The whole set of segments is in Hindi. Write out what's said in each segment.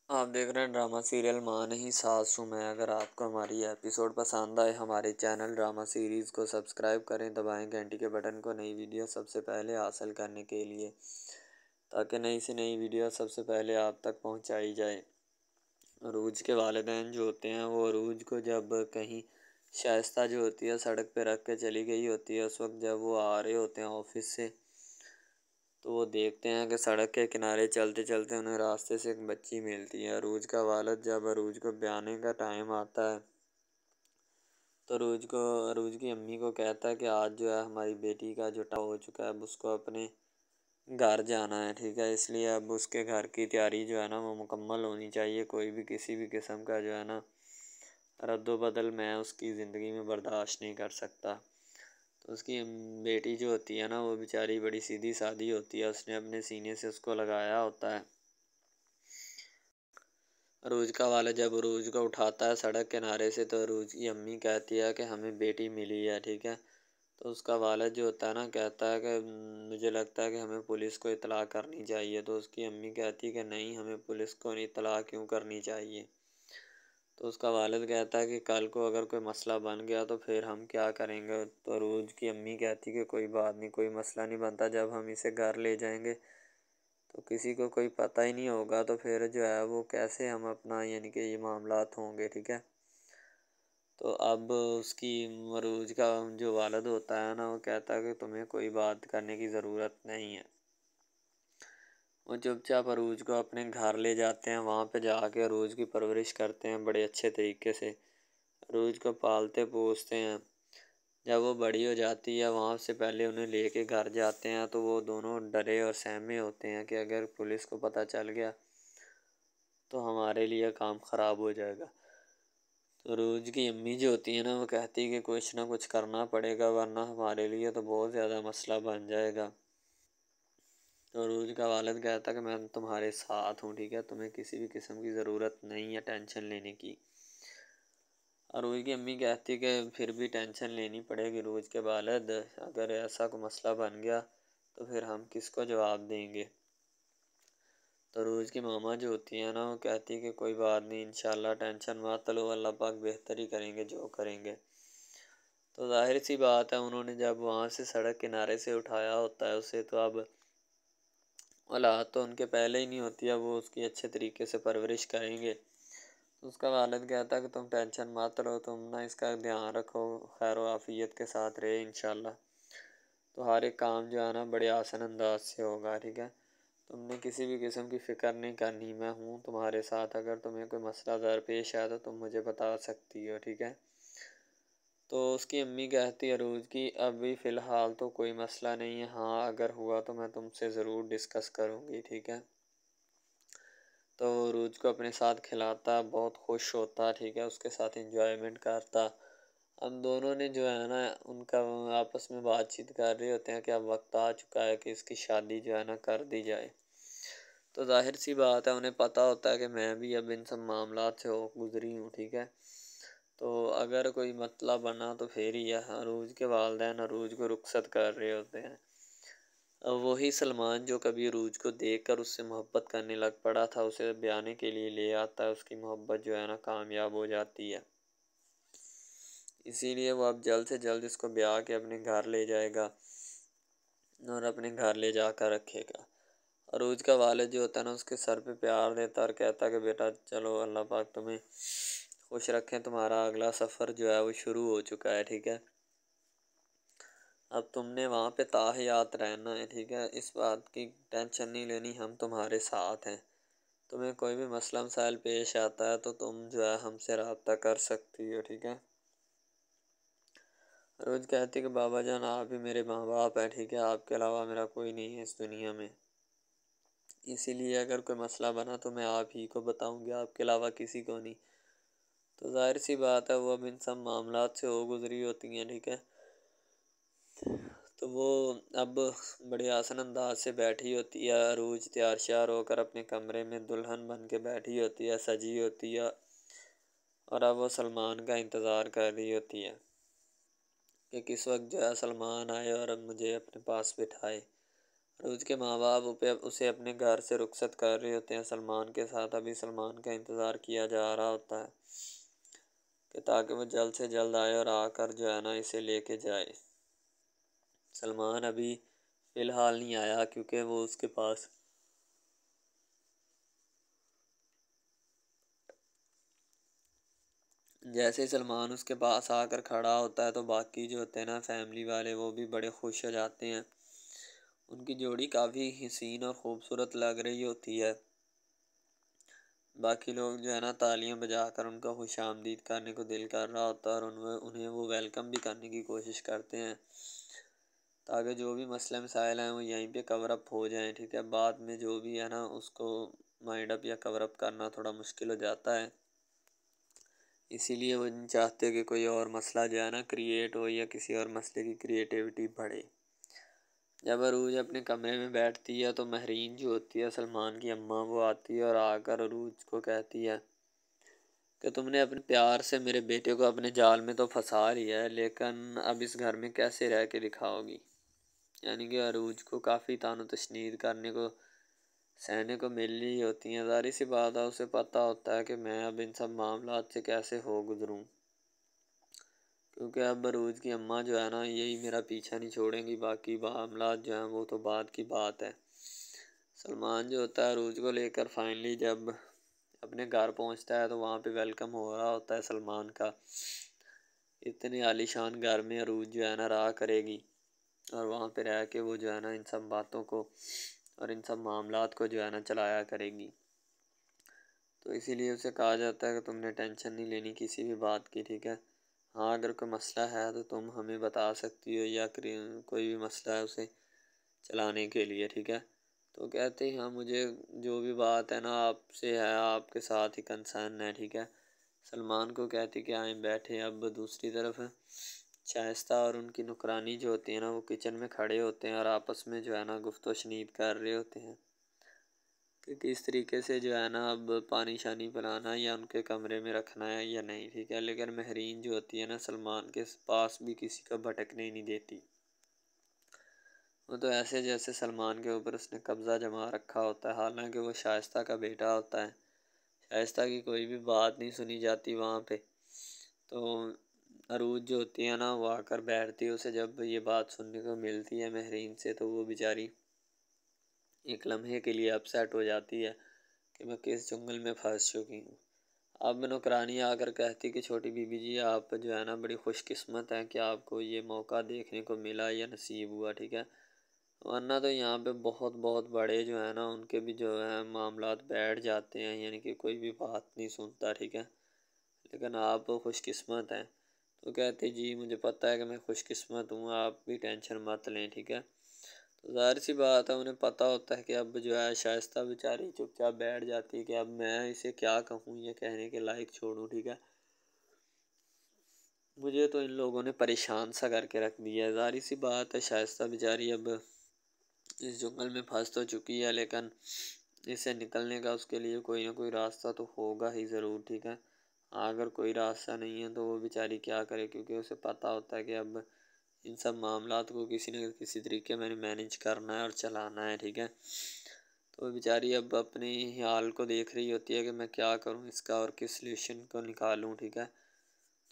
आप देख रहे हैं ड्रामा सीरियल माँ नहीं सास हूँ मैं। अगर आपको हमारी एपिसोड पसंद आए हमारे चैनल ड्रामा सीरीज़ को सब्सक्राइब करें, दबाएं घंटी के बटन को नई वीडियो सबसे पहले हासिल करने के लिए, ताकि नई से नई वीडियो सबसे पहले आप तक पहुंचाई जाए। अरूज के वालिदैन जो होते हैं वो अरूज को जब कहीं शाइस्ता जो होती है सड़क पे रख के चली गई होती है, उस वक्त जब वो आ रहे होते हैं ऑफिस से, तो वो देखते हैं कि सड़क के किनारे चलते चलते उन्हें रास्ते से एक बच्ची मिलती है। अरूज का वालिद जब अरूज को ब्याने का टाइम आता है तो अरूज की अम्मी को कहता है कि आज जो है हमारी बेटी का जो टाइम हो चुका है, अब उसको अपने घर जाना है, ठीक है। इसलिए अब उसके घर की तैयारी जो है ना वो मुकम्मल होनी चाहिए। कोई भी किसी भी किस्म का जो है ना रद्दो-बदल मैं उसकी ज़िंदगी में बर्दाश्त नहीं कर सकता। तो उसकी बेटी जो होती है ना वो बेचारी बड़ी सीधी सादी होती है, उसने अपने सीने से उसको लगाया होता है। अरूज का वालिद जब अरूज को उठाता है सड़क किनारे से, तो अरूज की अम्मी कहती है कि हमें बेटी मिली है, ठीक है। तो उसका वालिद जो होता है ना कहता है कि मुझे लगता है कि हमें पुलिस को इत्तला करनी चाहिए। तो उसकी अम्मी कहती है कि नहीं, हमें पुलिस को नहीं इत्तला क्यों करनी चाहिए। तो उसका वालिद कहता है कि कल को अगर कोई मसला बन गया तो फिर हम क्या करेंगे। तो अरूज की अम्मी कहती है कि कोई बात नहीं, कोई मसला नहीं बनता, जब हम इसे घर ले जाएंगे तो किसी को कोई पता ही नहीं होगा, तो फिर जो है वो कैसे हम अपना यानी कि ये मामलात होंगे, ठीक है। तो अब उसकी मरूज का जो वालिद होता है ना वो कहता है कि तुम्हें कोई बात करने की ज़रूरत नहीं है। वो चुपचाप अरूज को अपने घर ले जाते हैं, वहाँ पे जाके अरूज की परवरिश करते हैं बड़े अच्छे तरीके से, अरूज को पालते पोसते हैं। जब वो बड़ी हो जाती है वहाँ से पहले उन्हें लेके घर जाते हैं, तो वो दोनों डरे और सहमे होते हैं कि अगर पुलिस को पता चल गया तो हमारे लिए काम ख़राब हो जाएगा। तो रोज की अम्मी जो होती है ना वो कहती है कि कुछ ना कुछ करना पड़ेगा, वरना हमारे लिए तो बहुत ज़्यादा मसला बन जाएगा। तो रोज का वालिद कहता है कि मैं तुम्हारे साथ हूँ, ठीक है, तुम्हें किसी भी किस्म की ज़रूरत नहीं है टेंशन लेने की। और रोज की अम्मी कहती है कि फिर भी टेंशन लेनी पड़ेगी रोज के वालिद, अगर ऐसा कोई मसला बन गया तो फिर हम किसको जवाब देंगे। तो रोज़ की मामा जो होती है ना वो कहती है कि कोई बात नहीं, इंशाल्लाह टेंशन मत लो, अल्लाह पाक बेहतर ही करेंगे जो करेंगे। तो जाहिर सी बात है उन्होंने जब वहाँ से सड़क किनारे से उठाया होता है उसे, तो अब औलाद तो उनके पहले ही नहीं होती है, वो उसकी अच्छे तरीके से परवरिश करेंगे। तो उसका वालिद कहता है कि तुम टेंशन मत लो, तुम ना इसका ध्यान रखो, खैर आफियत के साथ रहे इंशाल्लाह। तो हर एक काम जो है ना बड़े आसान अंदाज से होगा, ठीक है। तुमने किसी भी किस्म की फ़िक्र नहीं करनी, मैं हूँ तुम्हारे साथ, अगर तुम्हें कोई मसला दरपेश आया तो तुम मुझे बता सकती हो, ठीक है। तो उसकी अम्मी कहती है रोज़ की अभी फ़िलहाल तो कोई मसला नहीं है, हाँ अगर हुआ तो मैं तुमसे ज़रूर डिस्कस करूँगी, ठीक है। तो रोज़ को अपने साथ खिलाता, बहुत खुश होता, ठीक है, उसके साथ इंजॉयमेंट करता। हम दोनों ने जो है ना उनका आपस में बातचीत कर रहे होते हैं कि अब वक्त आ चुका है कि इसकी शादी जो है ना कर दी जाए। तो ज़ाहिर सी बात है उन्हें पता होता है कि मैं भी अब इन सब मामलात से हो गुज़री हूँ, ठीक है। तो अगर कोई मतला बना तो फिर ही है, अरूज के वालिदैन अरूज को रुखसत कर रहे होते हैं। अब वही सलमान जो कभी अरूज को देखकर उससे मोहब्बत करने लग पड़ा था, उसे ब्याने के लिए ले आता है, उसकी मोहब्बत जो है ना कामयाब हो जाती है। इसीलिए वो अब जल्द से जल्द इसको ब्याह के अपने घर ले जाएगा और अपने घर ले जाकर रखेगा। अरूज का वालिद जो होता है ना उसके सर पे प्यार देता है और कहता है कि बेटा चलो अल्लाह पाक तुम्हें खुश रखें, तुम्हारा अगला सफ़र जो है वो शुरू हो चुका है, ठीक है। अब तुमने वहाँ पे ताहयात रहना है, ठीक है, इस बात की टेंशन नहीं लेनी, हम तुम्हारे साथ हैं। तुम्हें कोई भी मसला मसाइल पेश आता है तो तुम जो है हमसे रब्ता कर सकती हो, ठीक है। रोज़ कहती कि बाबा जान आप ही मेरे माँ बाप हैं, ठीक है, आपके अलावा मेरा कोई नहीं है इस दुनिया में, इसीलिए अगर कोई मसला बना तो मैं आप ही को बताऊंगी, आपके अलावा किसी को नहीं। तो जाहिर सी बात है वो अब इन सब मामलात से हो गुजरी होती हैं, ठीक है। तो वो अब बड़े आसान अंदाज से बैठी होती है, अरूज तैयार श्यार होकर अपने कमरे में दुल्हन बन के बैठी होती है, सजी होती है, और अब वो सलमान का इंतज़ार कर रही होती है कि किस वक्त जो है सलमान आए और अब मुझे अपने पास बिठाए। अरूज के माँ बाप उसे अपने घर से रुखसत कर रहे होते हैं सलमान के साथ। अभी सलमान का इंतज़ार किया जा रहा होता है कि ताकि वो जल्द से जल्द आए और आकर जो है ना इसे लेके जाए। सलमान अभी फ़िलहाल नहीं आया क्योंकि वो उसके पास जैसे ही सलमान उसके पास आकर खड़ा होता है तो बाकी जो होते हैं ना फैमिली वाले वो भी बड़े खुश हो जाते हैं। उनकी जोड़ी काफ़ी हसीन और ख़ूबसूरत लग रही होती है। बाकी लोग जो है ना तालियां बजाकर उनका खुशामदीद करने को दिल कर रहा होता है और उन्हें वो वेलकम भी करने की कोशिश करते हैं ताकि जो भी मसले मसाइल हैं वो यहीं पे कवर अप हो जाएं। ठीक है, बाद में जो भी है ना उसको माइंड अप या कवर अप करना थोड़ा मुश्किल हो जाता है। इसीलिए वो नहीं चाहते कि कोई और मसला जो है ना क्रिएट हो या किसी और मसले की क्रिएटिविटी बढ़े। जब अरूज अपने कमरे में बैठती है तो महरीन जो होती है सलमान की अम्मा वो आती है और आकर अरूज को कहती है कि तुमने अपने प्यार से मेरे बेटे को अपने जाल में तो फंसा लिया है, लेकिन अब इस घर में कैसे रह के दिखाओगी। यानी कि अरूज को काफ़ी तानो तशनीद करने को सहने को मिल रही होती हैं। ज़ाहिर सी बात है उसे पता होता है कि मैं अब इन सब मामलात से कैसे हो गुजरूं, क्योंकि अब अरूज की अम्मा जो है ना यही मेरा पीछा नहीं छोड़ेंगी। बाकी मामलात जो हैं वो तो बाद की बात है। सलमान जो होता है अरूज को लेकर फाइनली जब अपने घर पहुंचता है तो वहाँ पे वेलकम हो रहा होता है सलमान का। इतने आलीशान घर में अरूज जो है ना रहा करेगी और वहाँ पे रह के वो जो है ना इन सब बातों को और इन सब मामलात को जो है ना चलाया करेगी। तो इसीलिए उसे कहा जाता है कि तुमने टेंशन नहीं लेनी किसी भी बात की। ठीक है, हाँ अगर कोई मसला है तो तुम हमें बता सकती हो या कोई भी मसला है उसे चलाने के लिए। ठीक है, तो कहते हैं हाँ मुझे जो भी बात है ना आपसे है, आपके साथ ही कंसर्न है। ठीक है, सलमान को कहती कि आए बैठे। अब दूसरी तरफ शाइस्ता और उनकी नुकरानी जो होती है ना वो किचन में खड़े होते हैं और आपस में जो है ना गुफ्तो शनीद कर रहे होते हैं कि किस तरीके से जो है ना अब पानी शानी पिलाना या उनके कमरे में रखना है या नहीं। ठीक है, लेकिन महरीन जो होती है ना सलमान के पास भी किसी का भटकने ही नहीं देती। वो तो ऐसे जैसे सलमान के ऊपर उसने कब्ज़ा जमा रखा होता है, हालांकि वो शाइस्ता का बेटा होता है। शाइस्ता की कोई भी बात नहीं सुनी जाती वहाँ पे। तो अरूज जो होती है ना वो आकर बैठती है। उसे जब ये बात सुनने को मिलती है महरीन से तो वो बेचारी एक लम्हे के लिए अपसेट हो जाती है कि मैं किस जंगल में फंस चुकी हूँ। अब नौकरानी आकर कहती कि छोटी बीबी जी आप जो है ना बड़ी खुशकिस्मत हैं कि आपको ये मौका देखने को मिला या नसीब हुआ। ठीक है, वरना तो यहाँ पे बहुत बहुत बड़े जो है ना उनके भी जो है मामलात बैठ जाते हैं, यानी कि कोई भी बात नहीं सुनता। ठीक है, लेकिन आप खुशकिस्मत हैं। तो कहते जी मुझे पता है कि मैं खुशकिस्मत हूँ, आप भी टेंशन मत लें। ठीक है, तो ज़ाहिर सी बात है उन्हें पता होता है कि अब जो है शाइस्ता बेचारी चुपचाप बैठ जाती है कि अब मैं इसे क्या कहूँ, ये कहने के लायक छोड़ूँ। ठीक है, मुझे तो इन लोगों ने परेशान सा करके रख दिया है। ज़ाहिर सी बात है शाइस्ता बेचारी अब इस जंगल में फंस तो चुकी है, लेकिन इससे निकलने का उसके लिए कोई ना कोई रास्ता तो होगा ही ज़रूर। ठीक है, अगर कोई रास्ता नहीं है तो वो बेचारी क्या करे, क्योंकि उसे पता होता है कि अब इन सब मामलात को किसी न किसी तरीके मैंने मैनेज करना है और चलाना है। ठीक है, तो बेचारी अब अपने हाल को देख रही होती है कि मैं क्या करूं इसका और किस सल्यूशन को निकालूं। ठीक है,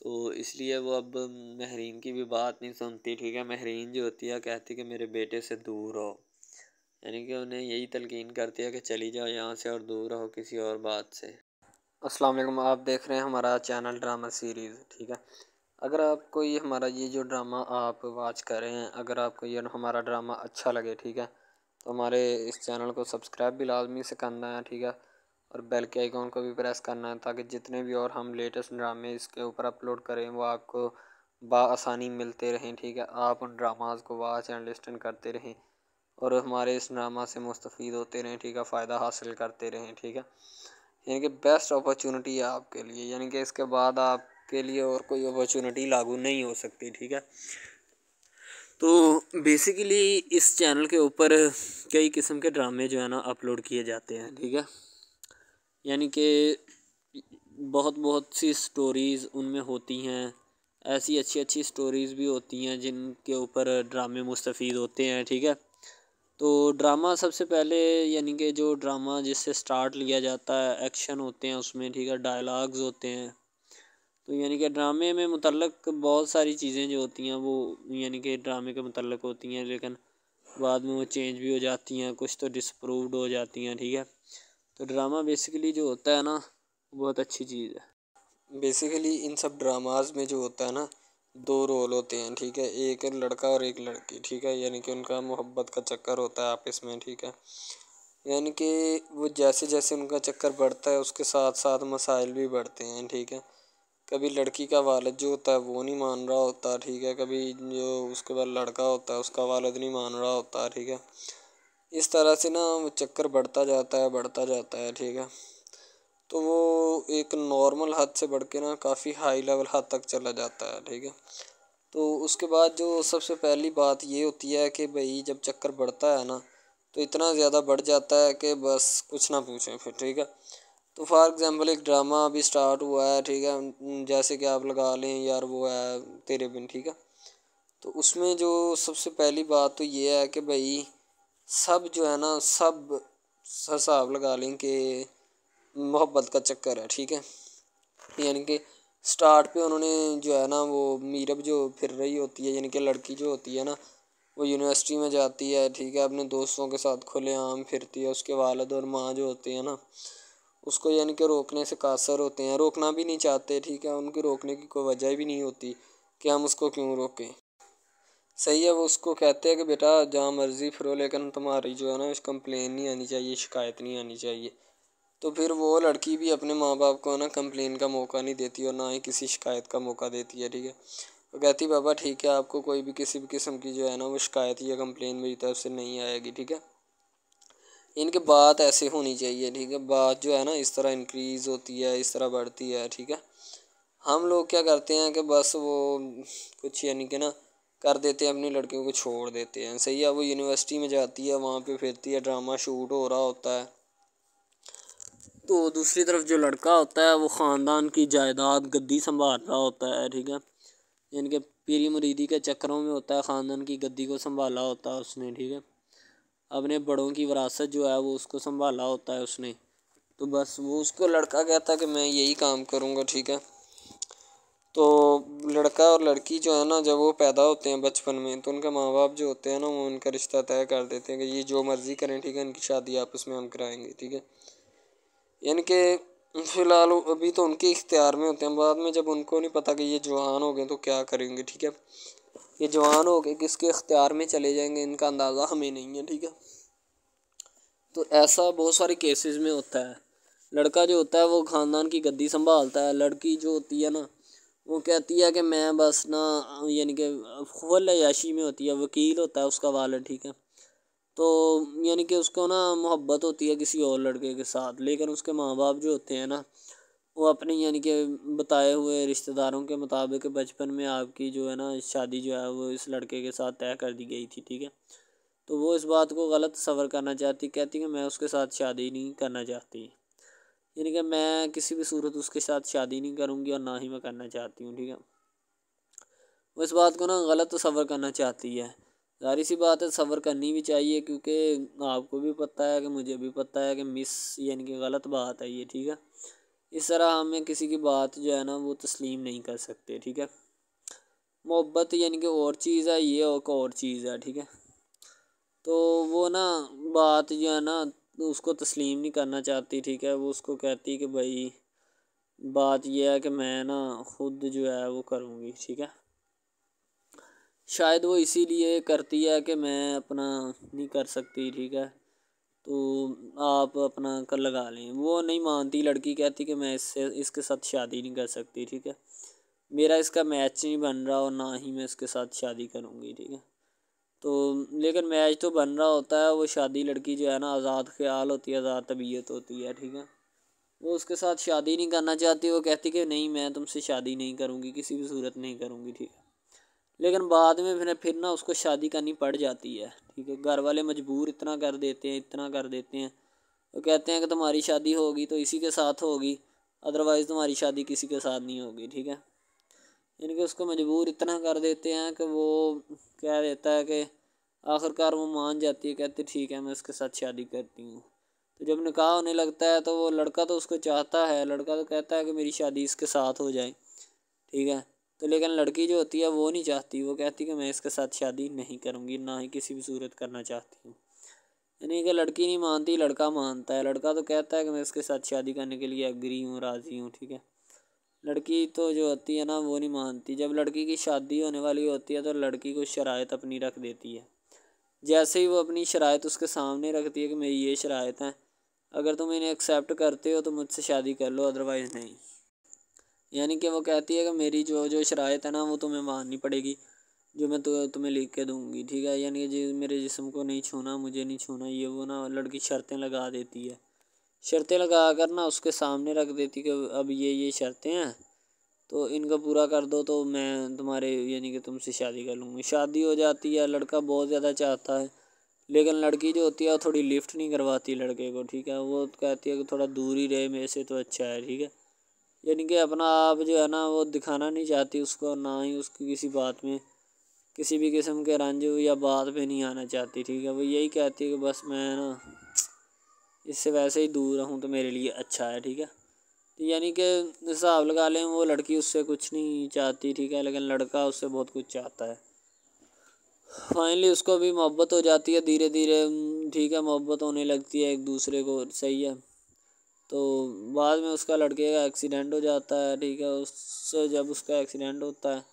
तो इसलिए वो अब महरीन की भी बात नहीं सुनती। ठीक है, महरीन जो होती है कहती कि मेरे बेटे से दूर रहो, यानी कि उन्हें यही तलकीन करती है कि चली जाओ यहाँ से और दूर रहो किसी और बात से। अस्सलाम वालेकुम, आप देख रहे हैं हमारा चैनल ड्रामा सीरीज़। ठीक है, अगर आपको ये हमारा ये जो ड्रामा आप वॉच कर रहे हैं, अगर आपको ये हमारा ड्रामा अच्छा लगे, ठीक है, तो हमारे इस चैनल को सब्सक्राइब भी लाजमी से करना है। ठीक है, और बेल के आइकॉन को भी प्रेस करना है ताकि जितने भी और हम लेटेस्ट ड्रामे इसके ऊपर अपलोड करें वो आपको बआसानी मिलते रहें। ठीक है, आप उन ड्रामाज को वॉच एंड लिस्टन करते रहें और हमारे इस ड्रामा से मुस्तफ़ीद होते रहें। ठीक है, फ़ायदा हासिल करते रहें। ठीक है, यानी कि बेस्ट अपॉर्चुनिटी है आपके लिए, यानी कि इसके बाद आपके लिए और कोई अपॉर्चुनिटी लागू नहीं हो सकती। ठीक है, तो बेसिकली इस चैनल के ऊपर कई किस्म के ड्रामे जो है ना अपलोड किए जाते हैं। ठीक है, यानी कि बहुत बहुत सी स्टोरीज़ उनमें होती हैं, ऐसी अच्छी अच्छी स्टोरीज़ भी होती हैं जिनके ऊपर ड्रामे मुस्तफ़ीद होते हैं। ठीक है, तो ड्रामा सबसे पहले यानी कि जो ड्रामा जिससे स्टार्ट लिया जाता है, एक्शन होते हैं उसमें, ठीक है, डायलॉग्स होते हैं। तो यानी कि ड्रामे में मुतल्लक बहुत सारी चीज़ें जो होती हैं वो यानी कि ड्रामे के मुतल्लक होती हैं, लेकिन बाद में वो चेंज भी हो जाती हैं, कुछ तो डिसअप्रूव्ड हो जाती हैं, ठीक है। तो ड्रामा बेसिकली जो होता है ना, बहुत अच्छी चीज़ है। बेसिकली इन सब ड्रामाज में जो होता है ना, दो रोल होते हैं, ठीक है, एक लड़का और एक लड़की, ठीक है, यानी कि उनका मोहब्बत का चक्कर होता है आपस में, ठीक है। यानी कि वो जैसे जैसे उनका चक्कर बढ़ता है उसके साथ साथ मसाइल भी बढ़ते हैं, ठीक है। कभी लड़की का वालिद जो होता है वो नहीं मान रहा होता, ठीक है, कभी जो उसके बाद लड़का होता है उसका वालिद नहीं मान रहा होता, ठीक है। इस तरह से ना वो चक्कर बढ़ता जाता है, बढ़ता जाता है, ठीक है। तो वो एक नॉर्मल हद से बढ़ के ना काफ़ी हाई लेवल हद तक चला जाता है, ठीक है। तो उसके बाद जो सबसे पहली बात ये होती है कि भाई जब चक्कर बढ़ता है ना, तो इतना ज़्यादा बढ़ जाता है कि बस कुछ ना पूछें फिर, ठीक है। तो फॉर एग्ज़ाम्पल एक ड्रामा अभी स्टार्ट हुआ है, ठीक है, जैसे कि आप लगा लें यार वो है तेरे बिन, ठीक है। तो उसमें जो सबसे पहली बात तो ये है कि भाई सब जो है ना, सब हिसाब लगा लें कि मोहब्बत का चक्कर है, ठीक है। यानी कि स्टार्ट पे उन्होंने जो है ना वो मीरब जो फिर रही होती है, यानी कि लड़की जो होती है ना, वो यूनिवर्सिटी में जाती है, ठीक है, अपने दोस्तों के साथ खुलेआम फिरती है। उसके वालिद और माँ जो होते हैं ना, उसको यानी कि रोकने से कासर होते हैं, रोकना भी नहीं चाहते, ठीक है, उनकी रोकने की कोई वजह भी नहीं होती कि हम उसको क्यों रोकें। सही है, वो उसको कहते हैं कि बेटा जहाँ मर्ज़ी फिरो, लेकिन तुम्हारी जो है ना कंप्लेन नहीं आनी चाहिए, शिकायत नहीं आनी चाहिए। तो फिर वो लड़की भी अपने माँ बाप को ना कंप्लेन का मौका नहीं देती और ना ही किसी शिकायत का मौका देती है, ठीक है। वो कहती बाबा ठीक है, आपको कोई भी किसी भी किस्म की जो है ना वो शिकायत या कंप्लेन मेरी तरफ से नहीं आएगी, ठीक है। इनके बात ऐसे होनी चाहिए, ठीक है, बात जो है ना इस तरह इंक्रीज़ होती है, इस तरह बढ़ती है, ठीक है। हम लोग क्या करते हैं कि बस वो कुछ यानी कि ना कर देते हैं, अपनी लड़कियों को छोड़ देते हैं। सही है, वो यूनिवर्सिटी में जाती है, वहाँ पे फिरती है, ड्रामा शूट हो रहा होता है। तो दूसरी तरफ जो लड़का होता है वो ख़ानदान की जायदाद गद्दी संभाल रहा होता है, ठीक है। यानी कि पीरी मुरीदी के चक्करों में होता है, ख़ानदान की गद्दी को संभाला होता है उसने, ठीक है। अपने बड़ों की विरासत जो है वो उसको संभाला होता है उसने। तो बस वो उसको लड़का कहता है कि मैं यही काम करूँगा, ठीक है। तो लड़का और लड़की जो है ना, जब वो पैदा होते हैं बचपन में, तो उनके माँ बाप जो होते हैं ना वो उनका रिश्ता तय कर देते हैं कि ये जो मर्ज़ी करें, ठीक है, इनकी शादी आपस में हम कराएंगे, ठीक है। यानी कि फ़िलहाल अभी तो उनके इख्तियार में होते हैं, बाद में जब उनको नहीं पता कि ये जवान हो गए तो क्या करेंगे, ठीक है। ये जवान हो गए किसके इख्तियार में चले जाएंगे इनका अंदाज़ा हमें नहीं है, ठीक है। तो ऐसा बहुत सारे केसेस में होता है। लड़का जो होता है वो ख़ानदान की गद्दी संभालता है, लड़की जो होती है ना वो कहती है कि मैं बस ना यानी कि फुल अय्याशी में होती है, वकील होता है उसका वालिद, ठीक है। तो यानी कि उसको ना मोहब्बत होती है किसी और लड़के के साथ, लेकिन उसके माँ बाप जो होते हैं ना वो अपने यानी कि बताए हुए रिश्तेदारों के मुताबिक बचपन में आपकी जो है ना शादी जो है वो इस लड़के के साथ तय कर दी गई थी, ठीक है। तो वो इस बात को गलत तस्वर करना चाहती, कहती कि मैं उसके साथ शादी नहीं करना चाहती, यानी कि मैं किसी भी सूरत उसके साथ शादी नहीं करूँगी और ना ही मैं करना चाहती हूँ, ठीक है। वो इस बात को ना गलत तस्वर करना चाहती है। ज़ाहिर सी बात है सब्र करनी भी चाहिए, क्योंकि आपको भी पता है कि मुझे भी पता है कि मिस यानी कि गलत बात है ये, ठीक है। इस तरह हमें किसी की बात जो है ना वो तस्लीम नहीं कर सकते, ठीक है। मोहब्बत यानी कि और चीज़ है, ये और चीज़ है, ठीक है। तो वो ना बात जो है ना उसको तस्लीम नहीं करना चाहती, ठीक है। वो उसको कहती कि भाई बात ये है कि मैं ना खुद जो है वो करूँगी, ठीक है। शायद वो इसीलिए करती है कि मैं अपना नहीं कर सकती, ठीक है, तो आप अपना कर लगा लें। वो नहीं मानती, लड़की कहती कि मैं इससे इसके साथ शादी नहीं कर सकती, ठीक है। मेरा इसका मैच नहीं बन रहा और ना ही मैं इसके साथ शादी करूँगी, ठीक है। तो लेकिन मैच तो बन रहा होता है, वो शादी लड़की जो है ना आज़ाद ख्याल होती है, आज़ाद तबीयत होती है, ठीक है। वो उसके साथ शादी नहीं करना चाहती, वो कहती कि नहीं मैं तुमसे शादी नहीं करूँगी, किसी भी सूरत नहीं करूँगी, ठीक है। लेकिन बाद में फिर ना उसको शादी करनी पड़ जाती है, ठीक है। घर वाले मजबूर इतना कर देते हैं, इतना कर देते हैं। वो कहते हैं कि तुम्हारी शादी होगी तो इसी के साथ होगी, अदरवाइज़ तुम्हारी शादी किसी के साथ नहीं होगी, ठीक है। यानी कि उसको मजबूर इतना कर देते हैं कि वो कह देता है कि आखिरकार वो मान जाती है, कहती ठीक है मैं उसके साथ शादी करती हूँ। तो जब निकाह होने लगता है तो वो लड़का तो उसको चाहता है, लड़का तो कहता है कि मेरी शादी इसके साथ हो जाए, ठीक है। तो लेकिन लड़की जो होती है वो नहीं चाहती, वो कहती कि मैं इसके साथ शादी नहीं करूँगी, ना ही किसी भी सूरत करना चाहती हूँ। यानी कि लड़की नहीं मानती, लड़का मानता है। लड़का तो कहता है कि मैं इसके साथ शादी करने के लिए एग्री हूँ, राज़ी हूँ, ठीक है। लड़की तो जो होती है ना वो नहीं मानती। जब लड़की की शादी होने वाली होती है तो लड़की को शराइत अपनी रख देती है। जैसे ही वो अपनी शराइत उसके सामने रखती है कि मेरी ये शराइत हैं, अगर तुम इन्हें एक्सेप्ट करते हो तो मुझसे शादी कर लो, अदरवाइज़ नहीं। यानी कि वो कहती है कि मेरी जो जो शराइत है ना वो तुम्हें माननी पड़ेगी, जो मैं तुम्हें लिख के दूंगी, ठीक है। यानी कि जो मेरे जिस्म को नहीं छूना, मुझे नहीं छूना, ये वो ना लड़की शर्तें लगा देती है। शर्तें लगा कर ना उसके सामने रख देती कि अब ये शर्तें हैं, तो इनको पूरा कर दो तो मैं तुम्हारे यानी कि तुमसे शादी कर लूँगी। शादी हो जाती है, लड़का बहुत ज़्यादा चाहता है, लेकिन लड़की जो होती है वो थोड़ी लिफ्ट नहीं करवाती लड़के को, ठीक है। वो कहती है कि थोड़ा दूर ही रहे मेरे से तो अच्छा है, ठीक है। यानी कि अपना आप जो है ना वो दिखाना नहीं चाहती उसको, ना ही उसकी किसी बात में किसी भी किस्म के रंज या बात पे नहीं आना चाहती, ठीक है। वो यही कहती है कि बस मैं ना इससे वैसे ही दूर रहूँ तो मेरे लिए अच्छा है, ठीक है। तो यानी कि हिसाब लगा लें वो लड़की उससे कुछ नहीं चाहती, ठीक है, लेकिन लड़का उससे बहुत कुछ चाहता है। फाइनली उसको भी मोहब्बत हो जाती है धीरे धीरे, ठीक है, मोहब्बत होने लगती है एक दूसरे को, सही है। तो बाद में उसका लड़के का एक्सीडेंट हो जाता है, ठीक है। उससे जब उसका एक्सीडेंट होता है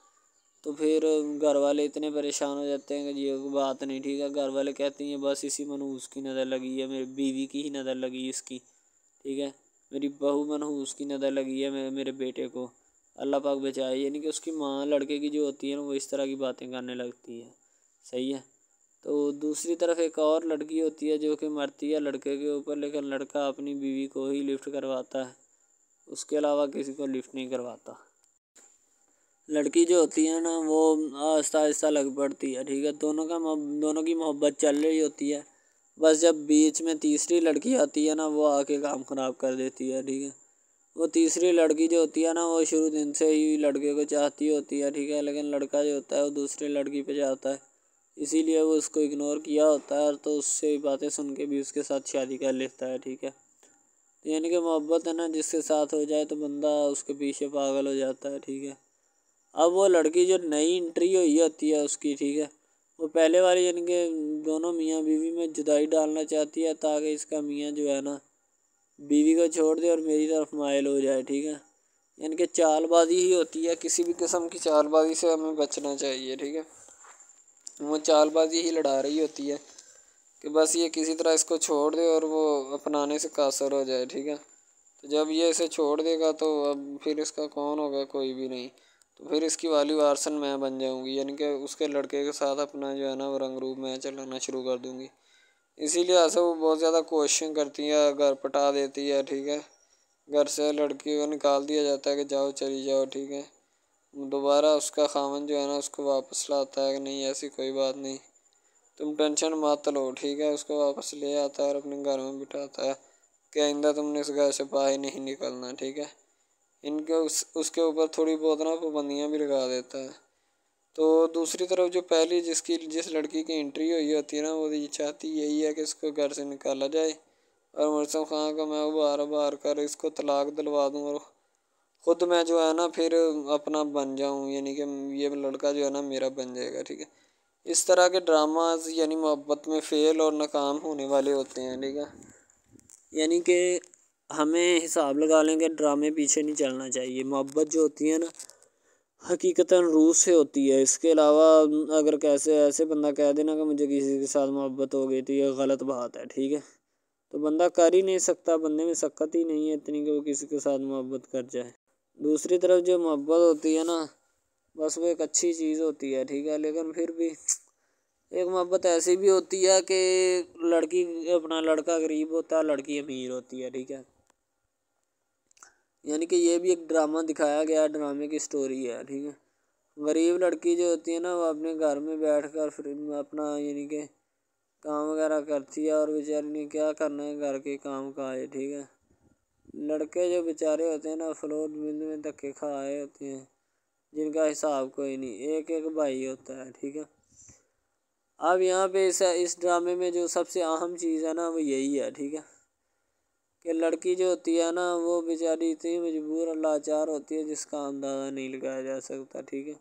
तो फिर घर वाले इतने परेशान हो जाते हैं कि ये बात नहीं, ठीक है। घर वाले कहते हैं बस इसी मनहूस की नज़र लगी है, मेरी बीवी की ही नज़र लगी इसकी, ठीक है। मेरी बहू मनहूस की नज़र लगी है मेरे बेटे को, अल्लाह पाक बचाए। यानी कि उसकी माँ लड़के की जो होती है ना वो इस तरह की बातें करने लगती है, सही है। तो दूसरी तरफ एक और लड़की होती है जो कि मरती है लड़के के ऊपर, लेकिन लड़का अपनी बीवी को ही लिफ्ट करवाता है, उसके अलावा किसी को लिफ्ट नहीं करवाता। लड़की जो होती है ना वो आहिस्ता आहिस्ता लग पड़ती है, ठीक है। दोनों की मोहब्बत चल रही होती है, बस जब बीच में तीसरी लड़की आती है ना वो आके काम ख़राब कर देती है, ठीक है। वो तीसरी लड़की जो होती है ना वो शुरू दिन से ही लड़के को चाहती होती है, ठीक है, लेकिन लड़का जो होता है वो दूसरी लड़की पे जाता है, इसीलिए वो उसको इग्नोर किया होता है, तो उससे बातें सुन के भी उसके साथ शादी कर लेता है, ठीक है। तो यानी कि मोहब्बत है ना जिसके साथ हो जाए तो बंदा उसके पीछे पागल हो जाता है, ठीक है। अब वो लड़की जो नई एंट्री हुई होती है उसकी, ठीक है, वो पहले वाली यानी कि दोनों मियाँ बीवी में जुदाई डालना चाहती है ताकि इसका मियाँ जो है ना बीवी को छोड़ दे और मेरी तरफ माइल हो जाए, ठीक है। यानी कि चालबाजी ही होती है, किसी भी किस्म की चालबाजी से हमें बचना चाहिए, ठीक है। वो चालबाजी ही लड़ा रही होती है कि बस ये किसी तरह इसको छोड़ दे और वो अपनाने से कासर हो जाए, ठीक है। तो जब ये इसे छोड़ देगा तो अब फिर इसका कौन होगा, कोई भी नहीं। तो फिर इसकी वाली वारसन मैं बन जाऊंगी, यानी कि उसके लड़के के साथ अपना जो है ना वो रंग रूप मैं चलाना शुरू कर दूंगी। इसीलिए ऐसा वो बहुत ज़्यादा कोशिश करती है, घर पटा देती है, ठीक है। घर से लड़की को निकाल दिया जाता है कि जाओ चली जाओ, ठीक है। दोबारा उसका खामन जो है ना उसको वापस लाता है कि नहीं ऐसी कोई बात नहीं, तुम टेंशन मत लो, ठीक है। उसको वापस ले आता है और अपने घर में बिठाता है कि आइंदा तुमने इस घर से बाहर नहीं निकलना, ठीक है। इनके उसके ऊपर थोड़ी बहुत ना पाबंदियाँ भी लगा देता है। तो दूसरी तरफ जो पहली जिस लड़की की एंट्री हुई होती है ना वो ये चाहती यही है कि इसको घर से निकाला जाए और मुर्सम खां को मैं बार बार कर इसको तलाक दिलवा दूँ और ख़ुद मैं जो है ना फिर अपना बन जाऊँ, यानी कि ये लड़का जो है ना मेरा बन जाएगा, ठीक है। इस तरह के ड्रामाज यानी मोहब्बत में फ़ेल और नाकाम होने वाले होते हैं, ठीक है। यानी कि हमें हिसाब लगा लें कि ड्रामे पीछे नहीं चलना चाहिए। मोहब्बत जो होती है ना हकीकतन रूह से होती है। इसके अलावा अगर कैसे ऐसे बंदा कह देना कि मुझे किसी के साथ मोहब्बत हो गई तो ये गलत बात है, ठीक है। तो बंदा कर ही नहीं सकता, बंदे में सकत ही नहीं है इतनी कि वो किसी के साथ मोहब्बत कर जाए। दूसरी तरफ जो मोहब्बत होती है ना बस वो एक अच्छी चीज़ होती है, ठीक है, लेकिन फिर भी एक मोहब्बत ऐसी भी होती है कि लड़की अपना लड़का गरीब होता है, लड़की अमीर होती है, ठीक है। यानी कि ये भी एक ड्रामा दिखाया गया, ड्रामे की स्टोरी है, ठीक है। गरीब लड़की जो होती है ना वो अपने घर में बैठ कर फिर अपना यानी कि काम वगैरह करती है और बेचारी ने क्या करना है घर के काम का है, ठीक है। लड़के जो बेचारे होते हैं ना फ्लोर मिल में धक्के खाए होते हैं, जिनका हिसाब कोई नहीं, एक एक भाई होता है, ठीक है। अब यहाँ पे इस ड्रामे में जो सबसे अहम चीज़ है ना वो यही है, ठीक है, कि लड़की जो होती है ना वो बेचारी इतनी मजबूर और लाचार होती है जिसका अंदाज़ा नहीं लगाया जा सकता, ठीक है।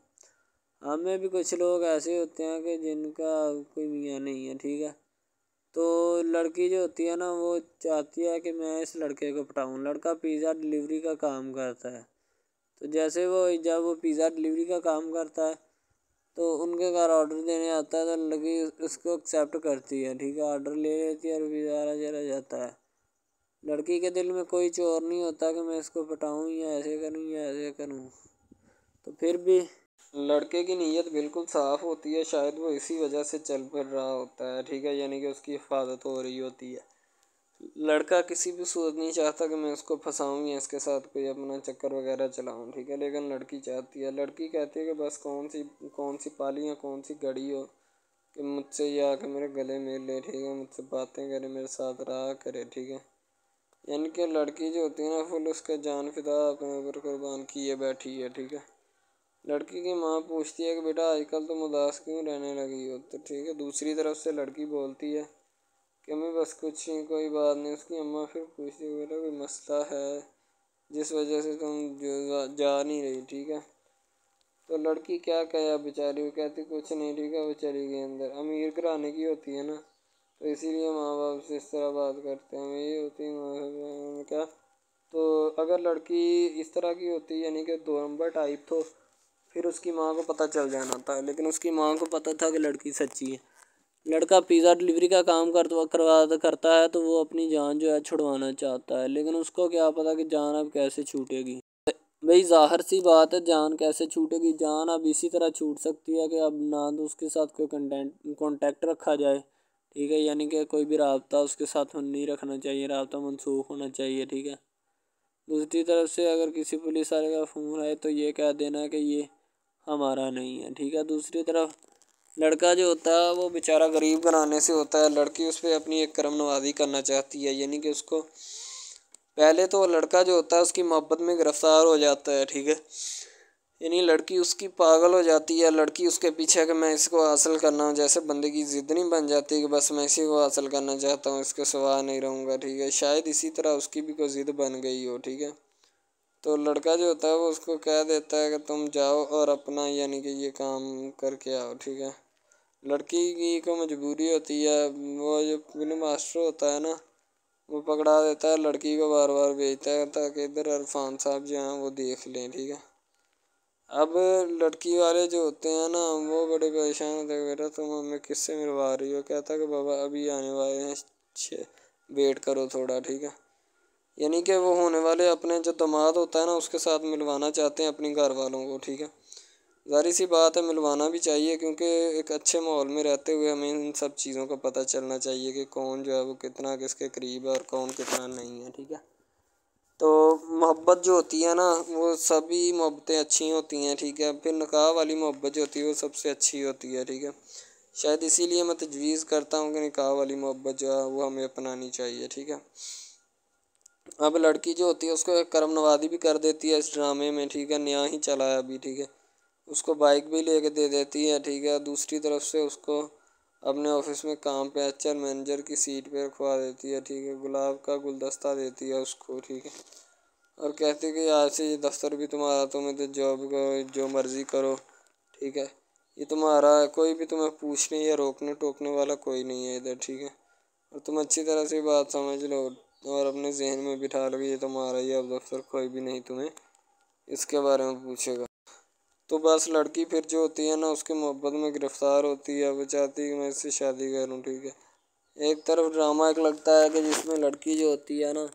हमें भी कुछ लोग ऐसे होते हैं कि जिनका कोई मियाँ नहीं है, ठीक है। तो लड़की जो होती है ना वो चाहती है कि मैं इस लड़के को पटाऊँ। लड़का पिज़्ज़ा डिलीवरी का काम करता है, तो जैसे जब वो पिज़्ज़ा डिलीवरी का काम करता है तो उनके घर ऑर्डर देने आता है, तो लड़की उसको एक्सेप्ट करती है, ठीक है, ऑर्डर ले लेती है और पिज़्ज़ा चला जाता है। लड़की के दिल में कोई चोर नहीं होता कि मैं इसको पटाऊँ या ऐसे करूँ या ऐसे करूँ। तो फिर भी लड़के की नीयत बिल्कुल साफ़ होती है, शायद वो इसी वजह से चल फिर रहा होता है, ठीक है, यानी कि उसकी हिफाजत हो रही होती है। लड़का किसी भी सूरत नहीं चाहता कि मैं उसको फंसाऊँ या इसके साथ कोई अपना चक्कर वगैरह चलाऊँ, ठीक है, लेकिन लड़की चाहती है। लड़की कहती है कि बस कौन सी पाली या कौन सी घड़ी हो कि मुझसे ये आके मेरे गले मिल ले, ठीक है, मुझसे बातें करे, मेरे साथ रहा करे, ठीक है। यानी कि लड़की जो होती है ना फुल उसका जान फिदा अपने ऊपर कुर्बान किए बैठी है, ठीक है। लड़की की माँ पूछती है कि बेटा आजकल तुम उदास क्यों रहने लगी हो, तो ठीक है, दूसरी तरफ से लड़की बोलती है कि मैं बस कुछ नहीं, कोई बात नहीं। उसकी अम्मा फिर पूछती है बेटा कोई मसला है जिस वजह से तुम जो जा नहीं रही, ठीक है। तो लड़की क्या कहे बेचारी, वो कहती कुछ नहीं, ठीक है, वो चली गई अंदर। अमीर घराने की होती है ना तो इसीलिए माँ बाप से इस तरह बात करते हैं, यही होती है माँ क्या। तो अगर लड़की इस तरह की होती यानी कि दो नंबर टाइप, तो फिर उसकी माँ को पता चल जाना था, लेकिन उसकी माँ को पता था कि लड़की सच्ची है। लड़का पिज़्ज़ा डिलीवरी का काम करता है तो वो अपनी जान जो है छुड़वाना चाहता है, लेकिन उसको क्या पता कि जान अब कैसे छूटेगी। भाई ज़ाहिर सी बात है, जान कैसे छूटेगी, जान अब इसी तरह छूट सकती है कि अब ना तो उसके साथ कोई कांटेक्ट रखा जाए, ठीक है, यानी कि कोई भी राब्ता उसके साथ नहीं रखना चाहिए, राब्ता मनसूख होना चाहिए, ठीक है। दूसरी तरफ से अगर किसी पुलिस वाले का फ़ोन आए तो ये कह देना कि ये हमारा नहीं है, ठीक है। दूसरी तरफ लड़का जो होता है वो बेचारा गरीब घराने से होता है, लड़की उस पर अपनी एक करम नवाज़ी करना चाहती है, यानी कि उसको पहले तो लड़का जो होता है उसकी मोहब्बत में गिरफ्तार हो जाता है, ठीक है, यानी लड़की उसकी पागल हो जाती है। लड़की उसके पीछे कि मैं इसको हासिल करना हूँ, जैसे बंदे की ज़िद नहीं बन जाती कि बस मैं इसी को हासिल करना चाहता हूँ, इसके सिवा नहीं रहूँगा, ठीक है। शायद इसी तरह उसकी भी कोई ज़िद बन गई हो, ठीक है। तो लड़का जो होता है वो उसको कह देता है कि तुम जाओ और अपना यानी कि ये काम करके आओ, ठीक है। लड़की की को मजबूरी होती है, वो जो फिल्म मास्टर होता है ना वो पकड़ा देता है लड़की को, बार बार भेजता है ताकि इधर इरफान साहब जो हैं वो देख लें, ठीक है। अब लड़की वाले जो होते हैं ना वो बड़े परेशान होते हैं, बेटा तुम हमें किससे मिलवा रही हो, कहता है कि बाबा अभी आने वाले हैं, वेट करो थोड़ा, ठीक है। यानी कि वो होने वाले अपने जो दामाद होता है ना उसके साथ मिलवाना चाहते हैं अपनी घर वालों को, ठीक है। ज़ाहिर सी बात है मिलवाना भी चाहिए, क्योंकि एक अच्छे माहौल में रहते हुए हमें इन सब चीज़ों का पता चलना चाहिए कि कौन जो है वो कितना किसके करीब है और कौन कितना नहीं है, ठीक है। तो मोहब्बत जो होती है ना वो सभी मोहब्बतें अच्छी होती हैं, ठीक है। फिर निकाह वाली मोहब्बत जो होती है वो सबसे अच्छी होती है, ठीक है। शायद इसीलिए मैं तजवीज़ करता हूँ कि निकाह वाली मोहब्बत जो है वो हमें अपनानी चाहिए, ठीक है। अब लड़की जो होती है उसको एक करम नवाज़ी भी कर देती है इस ड्रामे में, ठीक है, नया ही चला है अभी, ठीक है। उसको बाइक भी लेके दे देती है, ठीक है। दूसरी तरफ से उसको अपने ऑफिस में काम पे एचआर मैनेजर की सीट पे रखवा देती है, ठीक है। गुलाब का गुलदस्ता देती है उसको, ठीक है, और कहती है कि आज से ये दफ्तर भी तुम्हारा, तुम इधर जॉब करो, जो मर्ज़ी करो, ठीक है, ये तुम्हारा है, कोई भी तुम्हें पूछने या रोकने टोकने वाला कोई नहीं है इधर, ठीक है। और तुम अच्छी तरह से बात समझ लो और अपने जहन में बिठा लो कि ये तुम्हारा ही अब दफ्तर, कोई भी नहीं तुम्हें इसके बारे में पूछेगा। तो बस लड़की फिर जो होती है ना उसकी मोहब्बत में गिरफ्तार होती है, वो चाहती है कि मैं इससे शादी करूँ, ठीक है। एक तरफ ड्रामा एक लगता है कि जिसमें लड़की जो होती है ना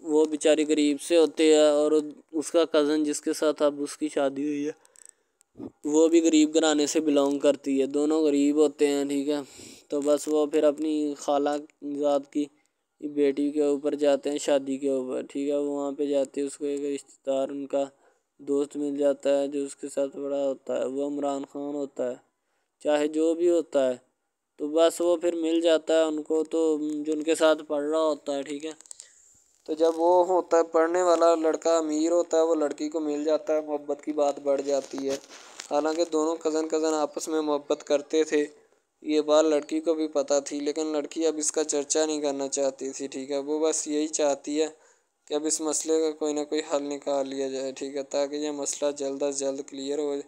वो बेचारी गरीब से होती है और उसका कज़न जिसके साथ अब उसकी शादी हुई है वो भी गरीब घराने से बिलोंग करती है, दोनों गरीब होते हैं, ठीक है। तो बस वो फिर अपनी खाला ज़ात की बेटी के ऊपर जाते हैं शादी के ऊपर, ठीक है। वो वहाँ पे जाते हैं, उसको एक रिश्तेदार उनका दोस्त मिल जाता है जो उसके साथ बड़ा होता है, वो इमरान खान होता है, चाहे जो भी होता है। तो बस वो फिर मिल जाता है उनको, तो जो उनके साथ पढ़ रहा होता है, ठीक है। तो जब वो होता है पढ़ने वाला लड़का अमीर होता है वो लड़की को मिल जाता है, मोहब्बत की बात बढ़ जाती है। हालांकि दोनों कज़न आपस में मोहब्बत करते थे ये बात लड़की को भी पता थी, लेकिन लड़की अब इसका चर्चा नहीं करना चाहती थी, ठीक है। वो बस यही चाहती है कि अब इस मसले का कोई ना कोई हल निकाल लिया जाए, ठीक है, ताकि ये मसला जल्द अज जल्द क्लियर हो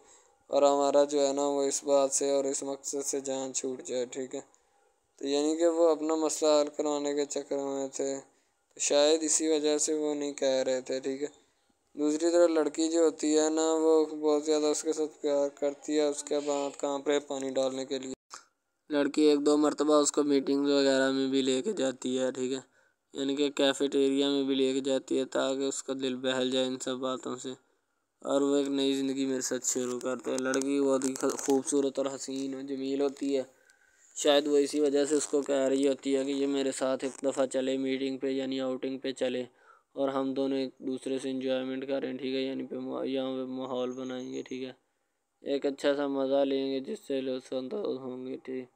और हमारा जो है ना वो इस बात से और इस मकसद से जान छूट जाए, ठीक है। तो यानी कि वो अपना मसला हल करवाने के चक्कर में थे, तो शायद इसी वजह से वो नहीं कह रहे थे, ठीक है। दूसरी तरफ लड़की जो होती है ना वो बहुत ज़्यादा उसके साथ प्यार करती है, उसके बाद कहाँ पे पानी डालने के लिए लड़की एक दो मरतबा उसको मीटिंग्स वगैरह में भी लेके जाती है, ठीक है, यानी कि कैफेटेरिया में भी लेके जाती है ताकि उसका दिल बहल जाए इन सब बातों से और वो एक नई ज़िंदगी मेरे साथ शुरू करते हैं। लड़की बहुत ही खूबसूरत और हसीन और जमील होती है, शायद वो इसी वजह से उसको कह रही होती है कि ये मेरे साथ एक दफ़ा चले मीटिंग पे यानी आउटिंग पे चले और हम दोनों एक दूसरे से इंजॉयमेंट करें, ठीक है, यानी पे यहाँ पे माहौल बनाएंगे, ठीक है, एक अच्छा सा मज़ा लेंगे जिससे लोग संतोष होंगे, ठीक।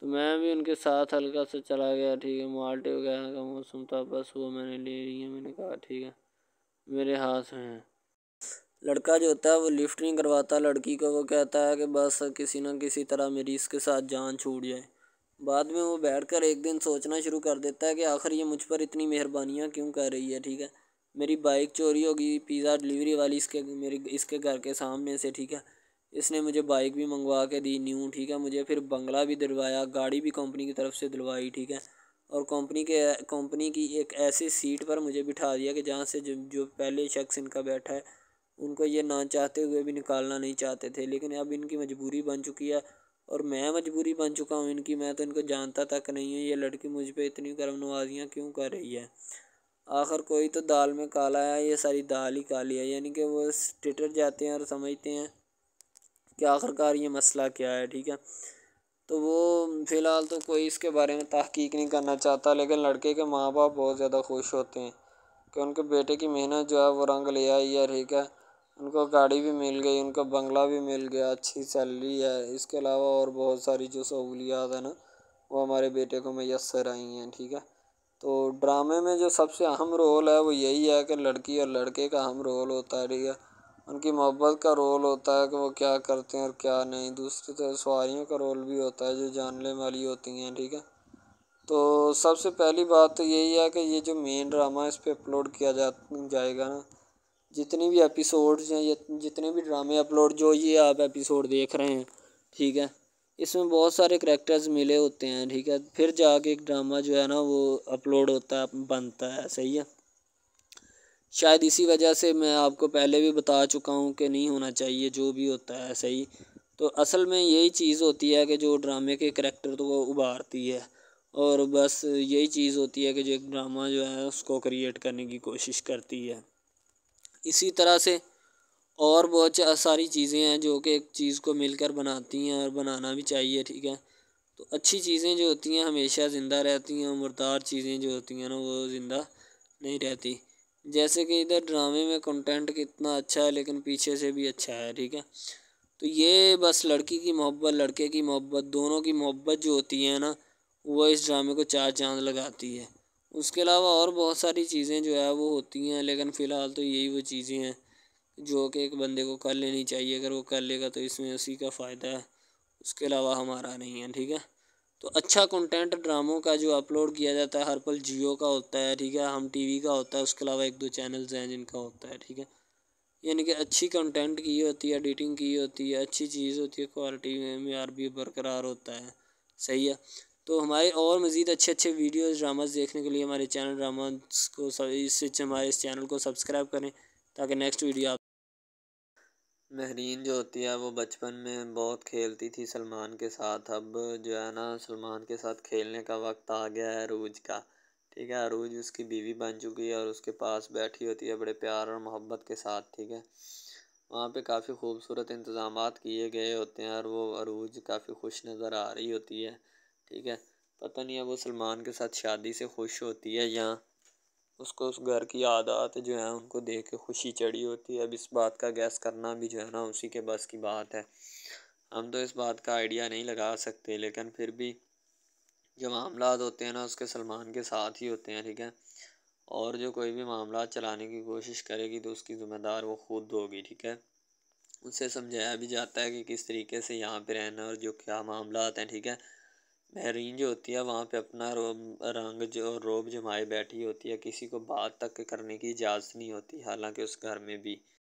तो मैं भी उनके साथ हल्का सा चला गया, ठीक है। माल्टे वगैरह का मौसम था, बस वो मैंने ले ली है, मैंने कहा ठीक है मेरे हाथ में है। लड़का जो होता है वो लिफ्ट नहीं करवाता लड़की को, वो कहता है कि बस किसी न किसी तरह मेरी इसके साथ जान छूट जाए। बाद में वो बैठकर एक दिन सोचना शुरू कर देता है कि आखिर ये मुझ पर इतनी मेहरबानियाँ क्यों कर रही है, ठीक है। मेरी बाइक चोरी होगी पिज़्ज़ा डिलीवरी वाली इसके घर के सामने से, ठीक है। इसने मुझे बाइक भी मंगवा के दी न्यू, ठीक है, मुझे फिर बंगला भी दिलवाया, गाड़ी भी कंपनी की तरफ से दिलवाई, ठीक है, और कंपनी की एक ऐसी सीट पर मुझे बिठा दिया कि जहाँ से जो पहले शख्स इनका बैठा है उनको ये ना चाहते हुए भी निकालना नहीं चाहते थे, लेकिन अब इनकी मजबूरी बन चुकी है और मैं मजबूरी बन चुका हूँ इनकी। मैं तो इनको जानता तक नहीं हूँ, ये लड़की मुझ पे इतनी करम नवाजियाँ क्यों कर रही है। आखिर कोई तो दाल में काला है, ये सारी दाल ही काली है, यानी कि वो टिटर जाते हैं और समझते हैं कि आखिरकार ये मसला क्या है, ठीक है। तो वो फ़िलहाल तो कोई इसके बारे में तहकीक नहीं करना चाहता, लेकिन लड़के के माँ बाप बहुत ज़्यादा खुश होते हैं कि उनके बेटे की मेहनत जो है वो रंग ले आई है, ठीक है। उनको गाड़ी भी मिल गई, उनको बंगला भी मिल गया, अच्छी सैलरी है, इसके अलावा और बहुत सारी जो सहूलियात है ना वो हमारे बेटे को मैसर आई हैं, ठीक है। तो ड्रामे में जो सबसे अहम रोल है वो यही है कि लड़की और लड़के का अहम रोल होता है, ठीक है। उनकी मोहब्बत का रोल होता है कि वो क्या करते हैं और क्या नहीं। दूसरी तरफ सवारियों का रोल भी होता है जो जानने वाली होती हैं, ठीक है। तो सबसे पहली बात तो यही है कि ये जो मेन ड्रामा इस पे अपलोड किया जाएगा ना, जितनी भी एपिसोड्स हैं या जितने भी ड्रामे अपलोड जो ये आप एपिसोड देख रहे हैं, ठीक है, इसमें बहुत सारे करैक्टर्स मिले होते हैं, ठीक है, फिर जाके एक ड्रामा जो है ना वो अपलोड होता है, बनता है, सही है। शायद इसी वजह से मैं आपको पहले भी बता चुका हूँ कि नहीं होना चाहिए जो भी होता है, सही। तो असल में यही चीज़ होती है कि जो ड्रामे के करैक्टर तो वो उभारती है और बस यही चीज़ होती है कि जो एक ड्रामा जो है उसको क्रिएट करने की कोशिश करती है। इसी तरह से और बहुत सारी चीज़ें हैं जो कि एक चीज़ को मिलकर बनाती हैं और बनाना भी चाहिए, ठीक है। तो अच्छी चीज़ें जो होती हैं हमेशा ज़िंदा रहती हैं, मुर्दार चीज़ें जो होती हैं ना वो ज़िंदा नहीं रहती। जैसे कि इधर ड्रामे में कंटेंट कितना अच्छा है लेकिन पीछे से भी अच्छा है, ठीक है। तो ये बस लड़की की मोहब्बत लड़के की मोहब्बत दोनों की मोहब्बत जो होती है ना वो इस ड्रामे को चार चाँद लगाती है। उसके अलावा और बहुत सारी चीज़ें जो है वो होती हैं, लेकिन फ़िलहाल तो यही वो चीज़ें हैं जो कि एक बंदे को कर लेनी चाहिए। अगर वो कर लेगा तो इसमें उसी का फ़ायदा है, उसके अलावा हमारा नहीं है, ठीक है। तो अच्छा कंटेंट ड्रामों का जो अपलोड किया जाता है हर पल जियो का होता है, ठीक है, हम टीवी का होता है, उसके अलावा एक दो चैनल्स हैं जिनका होता है, ठीक है। यानी कि अच्छी कंटेंट की होती है, एडिटिंग की होती है, अच्छी चीज़ होती है, क्वालिटी में मेयार भी बरकरार होता है, सही है। तो हमारे और मज़ीद अच्छे अच्छे वीडियोज़ ड्रामास देखने के लिए हमारे चैनल ड्रामास को हमारे इस चैनल को सब्सक्राइब करें ताकि नेक्स्ट वीडियो आप महरीन जो होती है वो बचपन में बहुत खेलती थी सलमान के साथ। अब जो है ना सलमान के साथ खेलने का वक्त आ गया है अरूज का, ठीक है। अरूज उसकी बीवी बन चुकी है और उसके पास बैठी होती है बड़े प्यार और मोहब्बत के साथ, ठीक है। वहाँ पे काफ़ी खूबसूरत इंतज़ामात किए गए होते हैं और वो अरूज काफ़ी खुश नज़र आ रही होती है, ठीक है। पता नहीं है वो सलमान के साथ शादी से खुश होती है या उसको उस घर की आदत जो है उनको देख के खुशी चढ़ी होती है। अब इस बात का गैस करना भी जो है ना उसी के बस की बात है। हम तो इस बात का आइडिया नहीं लगा सकते, लेकिन फिर भी जो मामलात होते हैं ना उसके सलमान के साथ ही होते हैं, ठीक है। और जो कोई भी मामला चलाने की कोशिश करेगी तो उसकी ज़िम्मेदार वो खुद होगी, ठीक है। उससे समझाया भी जाता है कि किस तरीके से यहाँ पे रहना और जो क्या मामलात हैं, ठीक है, महरीन जो होती है वहाँ पे अपना रंग जो रोब जमाए बैठी होती है, किसी को बात तक करने की इजाज़त नहीं होती, हालांकि उस घर में भी